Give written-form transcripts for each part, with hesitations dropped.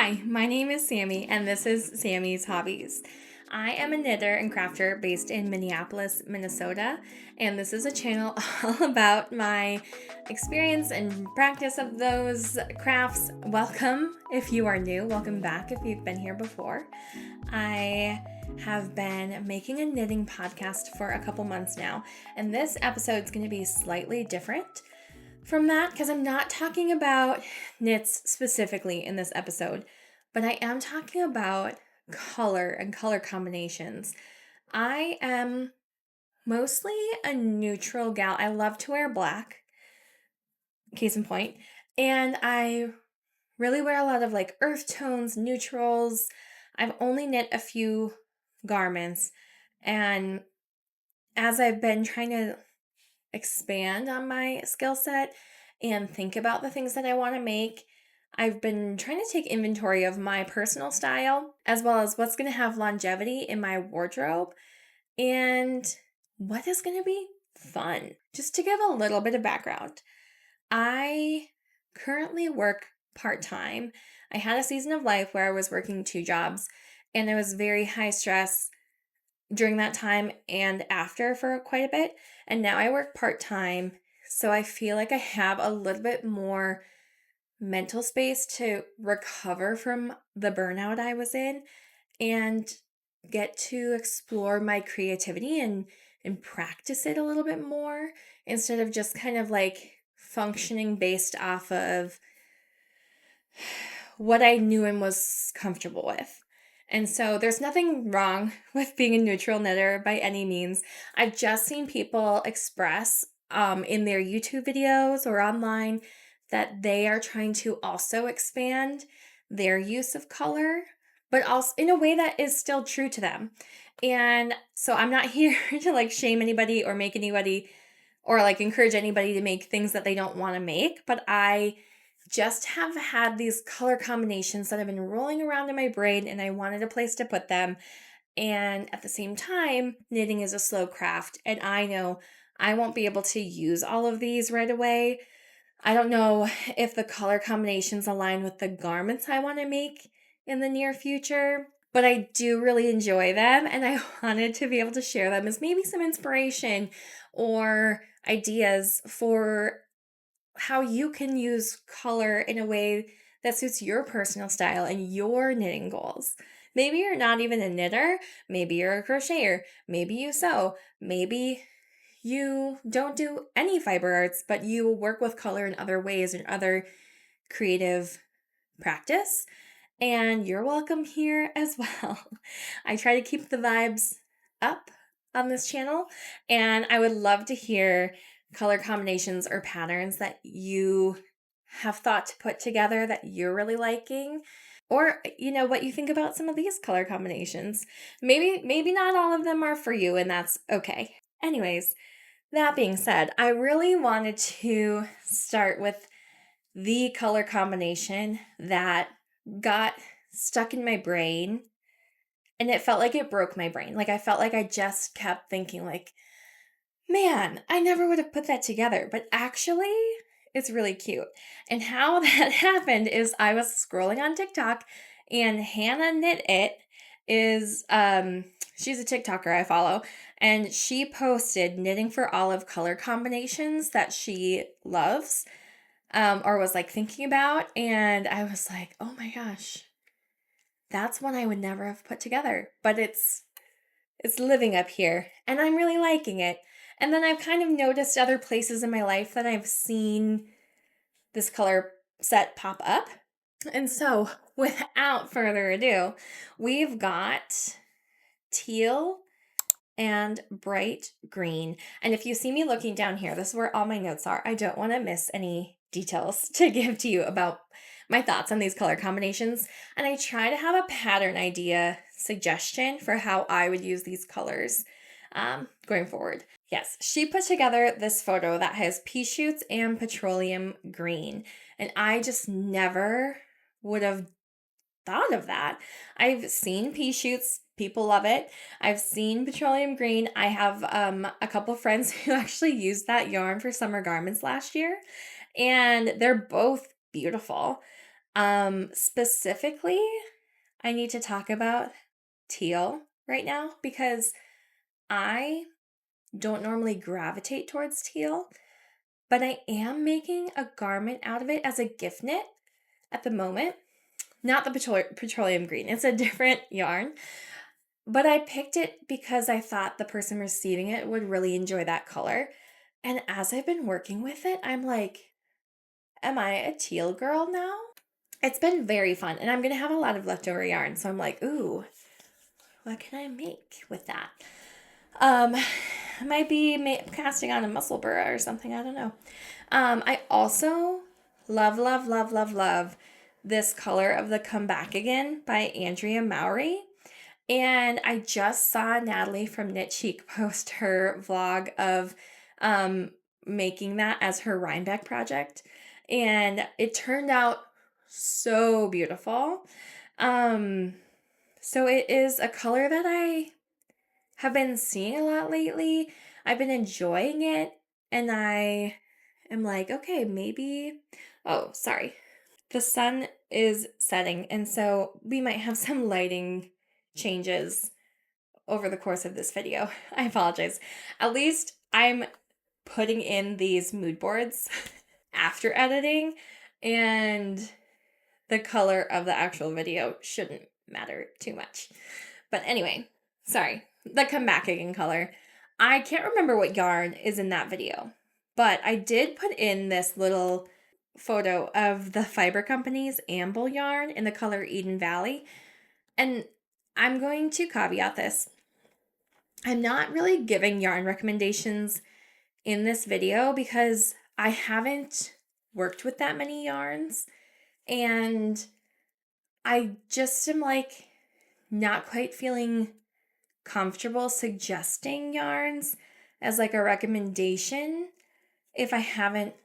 Hi, my name is Sammy, and this is Sammies Hobbies. I am a knitter and crafter based in Minneapolis, Minnesota, and this is a channel all about my experience and practice of those crafts. Welcome if you are new, welcome back if you've been here before. I have been making a knitting podcast for a couple months now, and this episode is going to be slightly different from that because I'm not talking about knits specifically in this episode, but I am talking about color and color combinations. I am mostly a neutral gal. I love to wear black, case in point, and I really wear a lot of like earth tones, neutrals. I've only knit a few garments, and as I've been trying to expand on my skill set and think about the things that I want to make, I've been trying to take inventory of my personal style as well as what's going to have longevity in my wardrobe and what is going to be fun. Just to give a little bit of background, I currently work part-time. I had a season of life where I was working 2 jobs and it was very high stress during that time and after for quite a bit. And now I work part-time, so I feel like I have a little bit more mental space to recover from the burnout I was in and get to explore my creativity and practice it a little bit more instead of just kind of like functioning based off of what I knew and was comfortable with. And so there's nothing wrong with being a neutral knitter by any means. I've just seen people express in their YouTube videos or online that they are trying to also expand their use of color, but also in a way that is still true to them. And so I'm not here to like shame anybody or make anybody or like encourage anybody to make things that they don't want to make, but I just have had these color combinations that have been rolling around in my brain and I wanted a place to put them. And at the same time, knitting is a slow craft and I know I won't be able to use all of these right away. I don't know if the color combinations align with the garments I want to make in the near future, but I do really enjoy them and I wanted to be able to share them as maybe some inspiration or ideas for how you can use color in a way that suits your personal style and your knitting goals. Maybe you're not even a knitter, maybe you're a crocheter, maybe you sew, maybe you don't do any fiber arts, but you work with color in other ways and other creative practice, and you're welcome here as well. I try to keep the vibes up on this channel, and I would love to hear color combinations or patterns that you have thought to put together that you're really liking, or what you think about some of these color combinations. Maybe not all of them are for you, and that's okay. Anyways, that being said, I really wanted to start with the color combination that got stuck in my brain and it felt like it broke my brain. Like I felt like I just kept thinking like, man, I never would have put that together, but actually it's really cute. And how that happened is I was scrolling on TikTok and Hanna Knit It is, she's a TikToker I follow, and she posted knitting for olive color combinations that she loves, or was like thinking about. And I was like, oh my gosh, that's one I would never have put together, but it's living up here and I'm really liking it. And then I've kind of noticed other places in my life that I've seen this color set pop up. And so without further ado, we've got teal and bright green. And if you see me looking down here, this is where all my notes are. I don't want to miss any details to give to you about my thoughts on these color combinations. And I try to have a pattern idea suggestion for how I would use these colors going forward. Yes, she put together this photo that has pea shoots and petroleum green. And I just never would have thought of that. I've seen pea shoots. People love it. I've seen petroleum green. I have a couple friends who actually used that yarn for summer garments last year, and they're both beautiful. Specifically, I need to talk about teal right now because I don't normally gravitate towards teal, but I am making a garment out of it as a gift knit at the moment. Not the petroleum green, it's a different yarn. But I picked it because I thought the person receiving it would really enjoy that color. And as I've been working with it, I'm like, am I a teal girl now? It's been very fun, and I'm going to have a lot of leftover yarn. So I'm like, ooh, what can I make with that? I might be casting on a muscle burra or something. I don't know. I also love this color of the Comebackigan by Andrea Mowry. And I just saw Natalie from KnitCheek post her vlog of making that as her Rhinebeck project. And it turned out so beautiful. So it is a color that I have been seeing a lot lately. I've been enjoying it, and I am like, okay, maybe. Oh, sorry. The sun is setting, and so we might have some lighting changes over the course of this video. I apologize. At least I'm putting in these mood boards after editing, and the color of the actual video shouldn't matter too much. But anyway, sorry. The Comebackigan color. I can't remember what yarn is in that video, but I did put in this little photo of the fiber company's amble yarn in the color Eden Valley. And I'm going to caveat this. I'm not really giving yarn recommendations in this video because I haven't worked with that many yarns, and I just am like not quite feeling comfortable suggesting yarns as like a recommendation if I haven't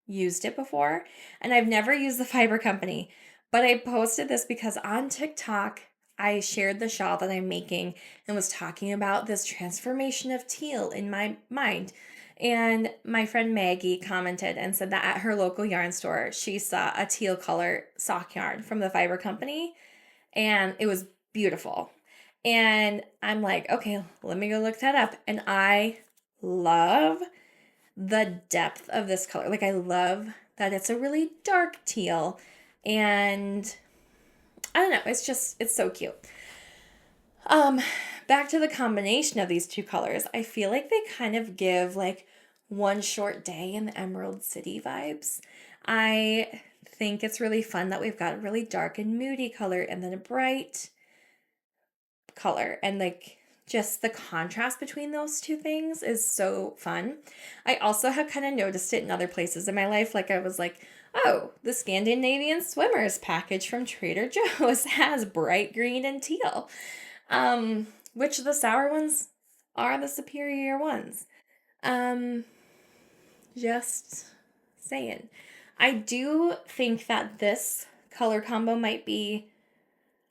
used it before. And I've never used the fiber company, but I posted this because on TikTok I shared the shawl that I'm making and was talking about this transformation of teal in my mind. And my friend Maggie commented and said that at her local yarn store, she saw a teal color sock yarn from the fiber company, and it was beautiful. And I'm like, okay, let me go look that up. And I love the depth of this color. Like, I love that it's a really dark teal, and I don't know, it's so cute. Back to the combination of these two colors, I feel like they kind of give like one short day in the Emerald City vibes. I think it's really fun that we've got a really dark and moody color and then a bright color, and like just the contrast between those two things is so fun. I also have kind of noticed it in other places in my life. Like I was like, oh, the Scandinavian Swimmers package from Trader Joe's has bright green and teal. Which the sour ones are the superior ones. Just saying. I do think that this color combo might be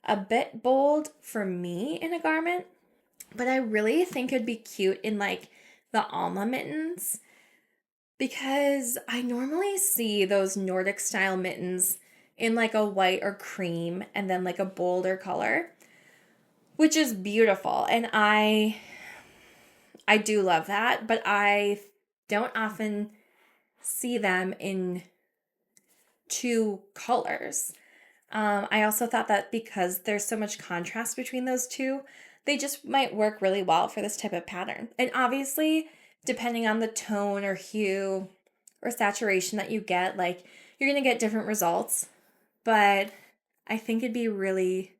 a bit bold for me in a garment, but I really think it'd be cute in like the Alma mittens, because I normally see those Nordic style mittens in like a white or cream and then like a bolder color, which is beautiful. And I do love that, but I don't often see them in two colors. I also thought that because there's so much contrast between those two, they just might work really well for this type of pattern. And obviously, depending on the tone or hue or saturation that you get, like you're going to get different results. But I think it'd be really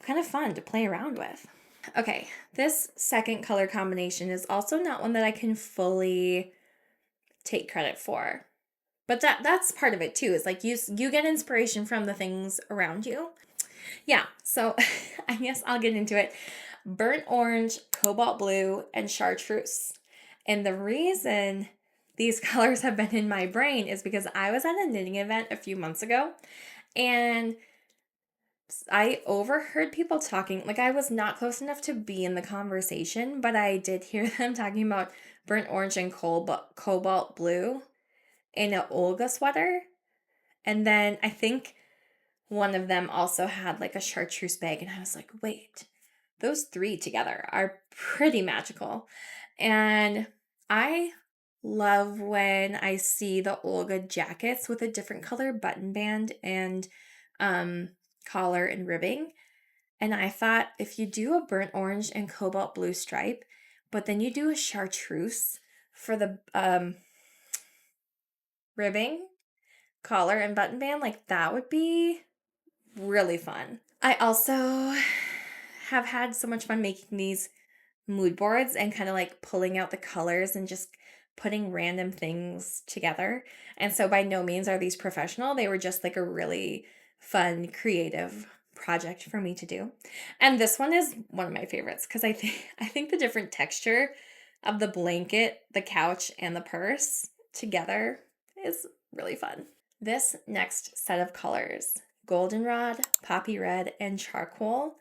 kind of fun to play around with. Okay, this second color combination is also not one that I can fully take credit for. But that's part of it too, is like you get inspiration from the things around you. Yeah, so I guess I'll get into it. Burnt orange, cobalt blue, and chartreuse. And the reason these colors have been in my brain is because I was at a knitting event a few months ago, and I overheard people talking, like I was not close enough to be in the conversation, but I did hear them talking about burnt orange and cobalt blue in an Olga sweater. And then I think one of them also had like a chartreuse bag, and I was like, wait, those three together are pretty magical. And I love when I see the Olga jackets with a different color button band and collar and ribbing. And I thought if you do a burnt orange and cobalt blue stripe, but then you do a chartreuse for the ribbing, collar, and button band, like that would be really fun. I also have had so much fun making these mood boards and kind of like pulling out the colors and just putting random things together. And so by no means are these professional. They were just like a really fun, creative project for me to do. And this one is one of my favorites because I think the different texture of the blanket, the couch, and the purse together is really fun. This next set of colors, goldenrod, poppy red, and charcoal,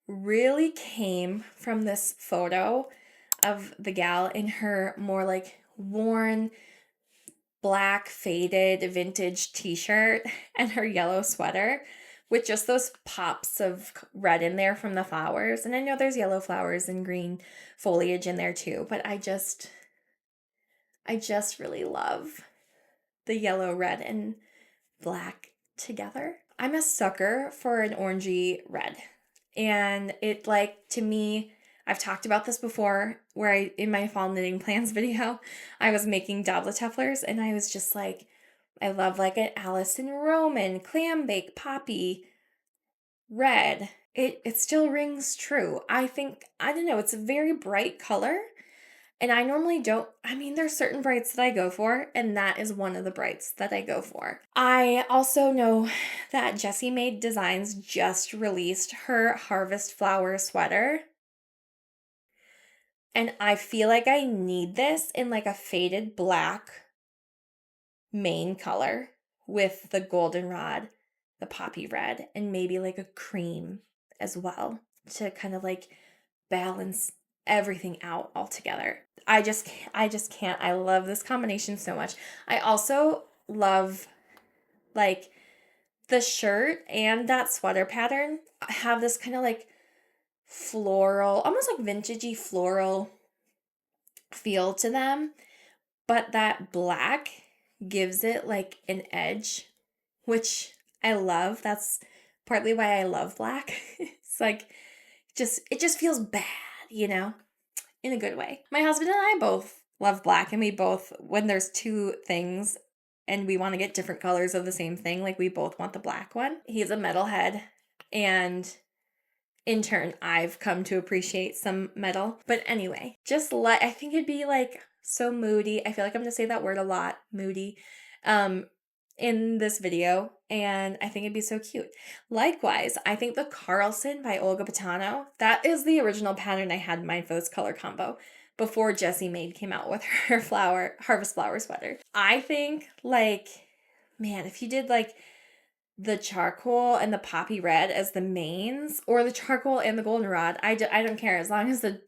really came from this photo of the gal in her more like worn black faded vintage t-shirt and her yellow sweater with just those pops of red in there from the flowers. And I know there's yellow flowers and green foliage in there too, but I just really love the yellow, red, and black together. I'm a sucker for an orangey red. And it, like, to me, I've talked about this before, where in my fall knitting plans video, I was making dabla tufflers, and I was just like, I love like an Allison Roman, clam bake, poppy, red. It still rings true. I don't know, it's a very bright color. And I normally don't, there's certain brights that I go for, and that is one of the brights that I go for. I also know that Jessie Maed Designs just released her Harvest Flower sweater. And I feel like I need this in like a faded black main color with the goldenrod, the poppy red, and maybe like a cream as well to kind of like balance everything out all together. I just can't. I love this combination so much. I also love like the shirt and that sweater pattern have this kind of like floral, almost like vintagey floral feel to them, but that black gives it like an edge, which I love. That's partly why I love black. It's like it just feels bad, in a good way. My husband and I both love black, and we both, when there's two things and we want to get different colors of the same thing, like we both want the black one. He's a metalhead, and in turn, I've come to appreciate some metal. But anyway, I think it'd be like so moody. I feel like I'm going to say that word a lot, moody, in this video, and I think it'd be so cute. Likewise, I think the Carlson by Olga Putano, that is the original pattern I had in mind for this color combo before Jessie Maed came out with her Harvest Flower sweater. I think, like, man, if you did like the charcoal and the poppy red as the mains, or the charcoal and the goldenrod, I don't care, as long as the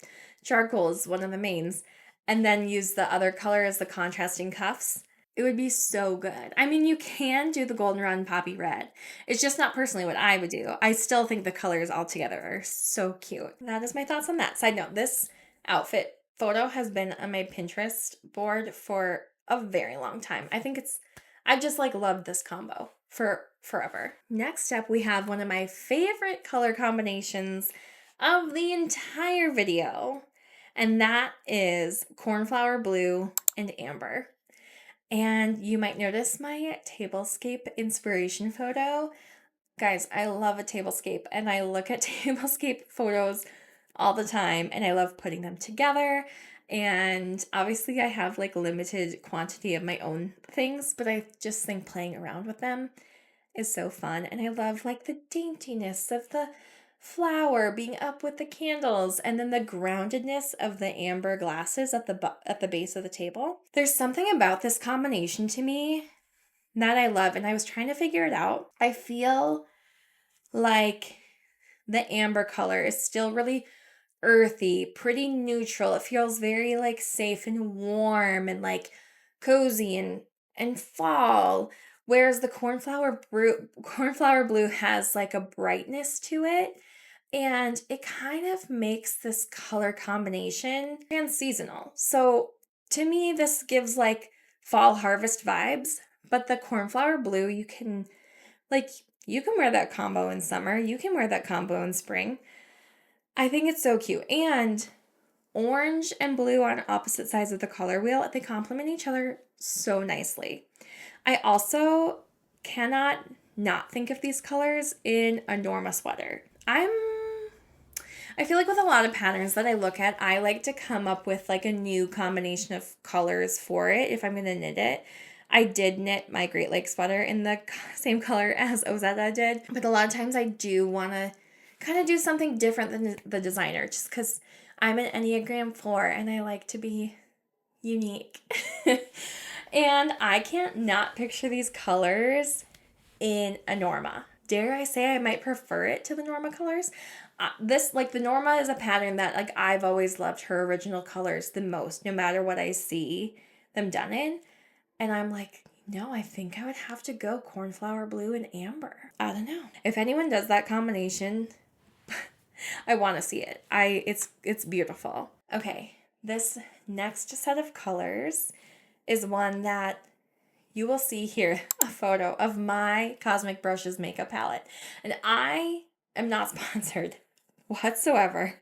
charcoal is one of the mains, and then use the other color as the contrasting cuffs, it would be so good. You can do the goldenrod and poppy red. It's just not personally what I would do. I still think the colors all together are so cute. That is my thoughts on that. Side note, this outfit photo has been on my Pinterest board for a very long time. I just like loved this combo for forever. Next up, we have one of my favorite color combinations of the entire video, and that is cornflower blue and amber. And you might notice my tablescape inspiration photo. Guys, I love a tablescape, and I look at tablescape photos all the time, and I love putting them together. And obviously I have like limited quantity of my own things, but I just think playing around with them is so fun. And I love like the daintiness of the flower being up with the candles, and then the groundedness of the amber glasses at the base of the table. There's something about this combination to me that I love, and I was trying to figure it out. I feel like the amber color is still really earthy, pretty neutral. It feels very like safe and warm and like cozy and fall, Whereas the cornflower blue has like a brightness to it, and it kind of makes this color combination and seasonal. So to me, this gives like fall harvest vibes, but the cornflower blue, you can wear that combo in summer. You can wear that combo in spring. I think it's so cute. And orange and blue on opposite sides of the color wheel, they complement each other so nicely. I also cannot not think of these colors in a Norma sweater. I feel like with a lot of patterns that I look at, I like to come up with like a new combination of colors for it if I'm going to knit it. I did knit my Great Lakes sweater in the same color as Ozetta did, but a lot of times I do want to kind of do something different than the designer just because I'm an Enneagram 4 and I like to be unique. And I can't not picture these colors in a Norma. Dare I say I might prefer it to the Norma colors? The Norma is a pattern that like I've always loved her original colors the most, no matter what I see them done in. And I'm like, no, I think I would have to go cornflower blue and amber. I don't know. If anyone does that combination, I want to see it. It's beautiful. Okay, this next set of colors is one that you will see here, a photo of my Cosmic Brushes makeup palette. And I am not sponsored whatsoever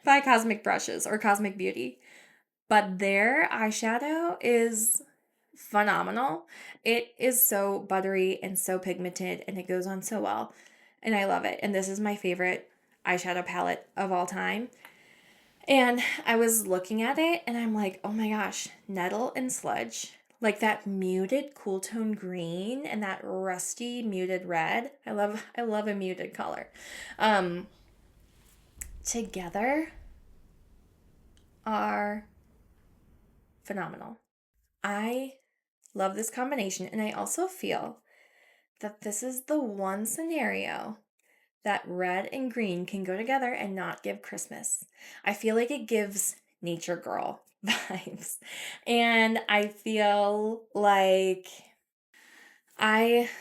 by Cosmic Brushes or Cosmic Beauty, but their eyeshadow is phenomenal. It is so buttery and so pigmented, and it goes on so well, and I love it. And this is my favorite eyeshadow palette of all time. And I was looking at it and I'm like, oh my gosh, Nettle and Sludge, like that muted cool tone green and that rusty muted red. I love a muted color. Together are phenomenal. I love this combination, and I also feel that this is the one scenario that red and green can go together and not give Christmas. I feel like it gives nature girl vibes. And I feel like I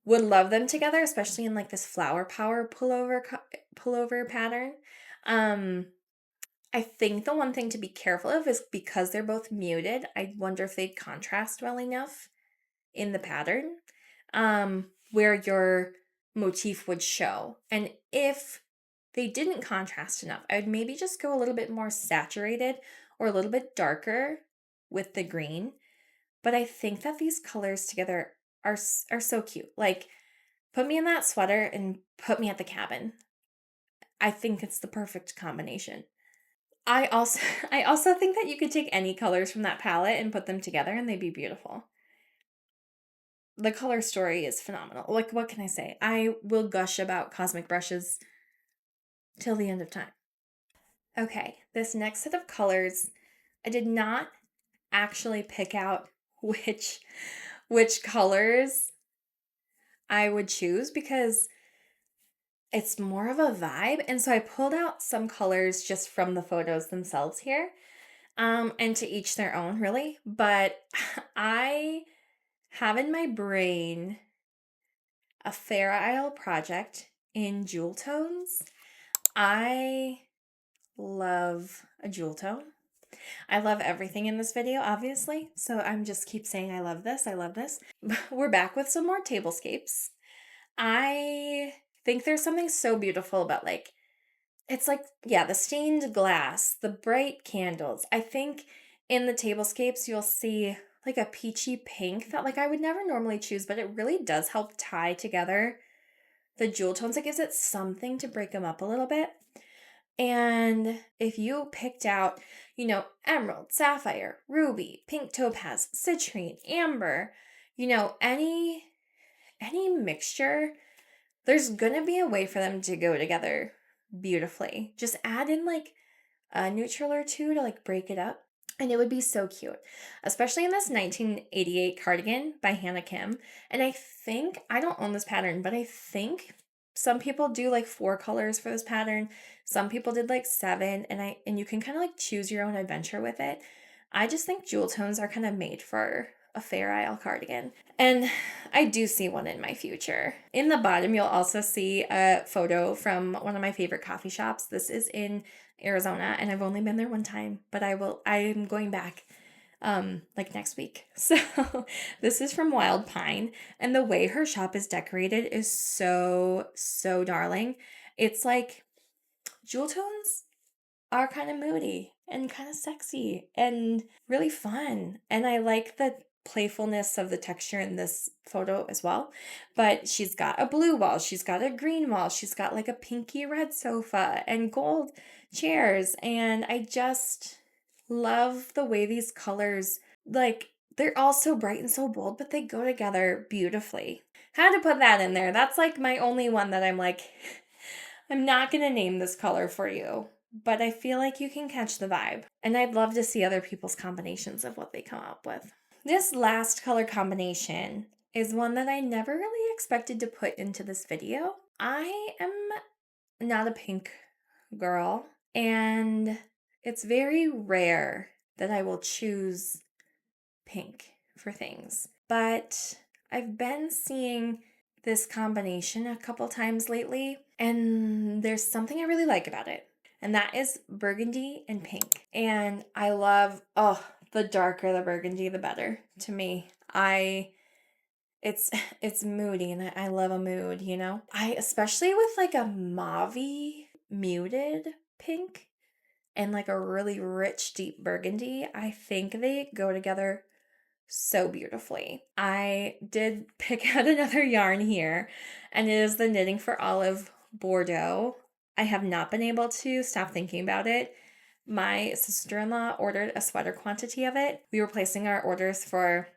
would love them together, especially in like this flower power pullover pattern. I think the one thing to be careful of is because they're both muted, I wonder if they'd contrast well enough in the pattern where your motif would show. And if they didn't contrast enough, I would maybe just go a little bit more saturated or a little bit darker with the green. But I think that these colors together are so cute. Like, put me in that sweater and put me at the cabin. I think it's the perfect combination. I also think that you could take any colors from that palette and put them together and they'd be beautiful. The color story is phenomenal. Like, what can I say? I will gush about Cosmic Brushes till the end of time. Okay, this next set of colors, I did not actually pick out which colors I would choose because it's more of a vibe. And so I pulled out some colors just from the photos themselves here. And to each their own, really. But I have in my brain a Fair Isle project in jewel tones. I love a jewel tone. I love everything in this video, obviously. So I'm just keep saying I love this, I love this. We're back with some more tablescapes. I think there's something so beautiful about it's like, yeah, the stained glass, the bright candles. I think in the tablescapes, you'll see like a peachy pink that like I would never normally choose, but it really does help tie together the jewel tones. It gives it something to break them up a little bit. And if you picked out, emerald, sapphire, ruby, pink topaz, citrine, amber, any mixture, there's gonna be a way for them to go together beautifully. Just add in like a neutral or two to like break it up, and it would be so cute, especially in this 1988 cardigan by Hanna Kim. And I don't own this pattern, but I think some people do like 4 colors for this pattern. Some people did like 7, and you can kind of like choose your own adventure with it. I just think jewel tones are kind of made for a Fair Isle cardigan. And I do see one in my future. In the bottom, you'll also see a photo from one of my favorite coffee shops. This is in Arizona, and I've only been there one time, but I'm going back like next week. So this is from Wild Pine, and the way her shop is decorated is so darling. It's like jewel tones are kind of moody and kind of sexy and really fun. And I like the playfulness of the texture in this photo as well. But she's got a blue wall, she's got a green wall, she's got like a pinky red sofa and gold chairs. And I just love the way these colors, like, they're all so bright and so bold, but they go together beautifully. Had to put that in there. That's like my only one that I'm like, I'm not going to name this color for you, but I feel like you can catch the vibe. And I'd love to see other people's combinations of what they come up with. This last color combination is one that I never really expected to put into this video. I am not a pink girl, and it's very rare that I will choose pink for things. But I've been seeing this combination a couple times lately, and there's something I really like about it. And that is burgundy and pink. And I love, the darker the burgundy, the better to me. It's moody, and I love a mood, you know? Especially with like a mauve-y muted pink and like a really rich deep burgundy, I think they go together so beautifully. I did pick out another yarn here, and it is the Knitting for Olive Bordeaux. I have not been able to stop thinking about it. My sister-in-law ordered a sweater quantity of it. We were placing our orders for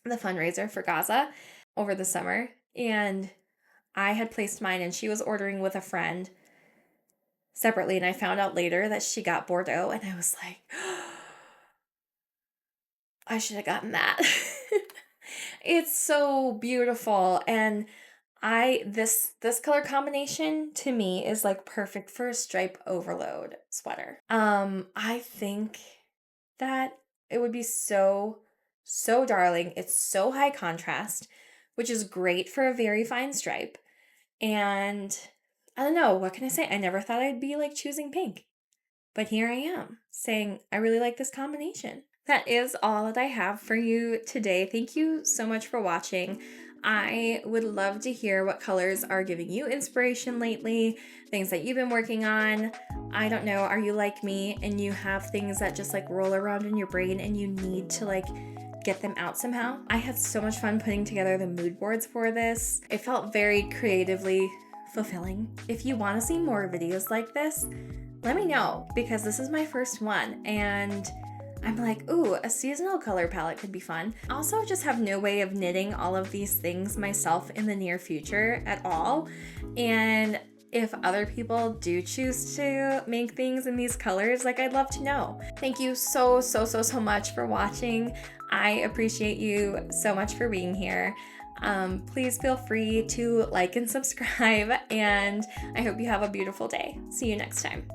the fundraiser for Gaza over the summer, and I had placed mine, and she was ordering with a friend separately, and I found out later that she got Bordeaux, and I was like, I should have gotten that. It's so beautiful, and this color combination to me is like perfect for a stripe overload sweater. I think that it would be so darling. It's so high contrast, which is great for a very fine stripe. And I don't know, what can I say? I never thought I'd be like choosing pink, but here I am saying I really like this combination. That is all that I have for you today. Thank you so much for watching. I would love to hear what colors are giving you inspiration lately, things that you've been working on. I don't know, are you like me and you have things that just like roll around in your brain and you need to like get them out somehow? I had so much fun putting together the mood boards for this. It felt very creatively fulfilling. If you want to see more videos like this, let me know, because this is my first one and I'm like, ooh, a seasonal color palette could be fun. Also, just have no way of knitting all of these things myself in the near future at all. And if other people do choose to make things in these colors, like, I'd love to know. Thank you so much for watching. I appreciate you so much for being here. Please feel free to like and subscribe, and I hope you have a beautiful day. See you next time.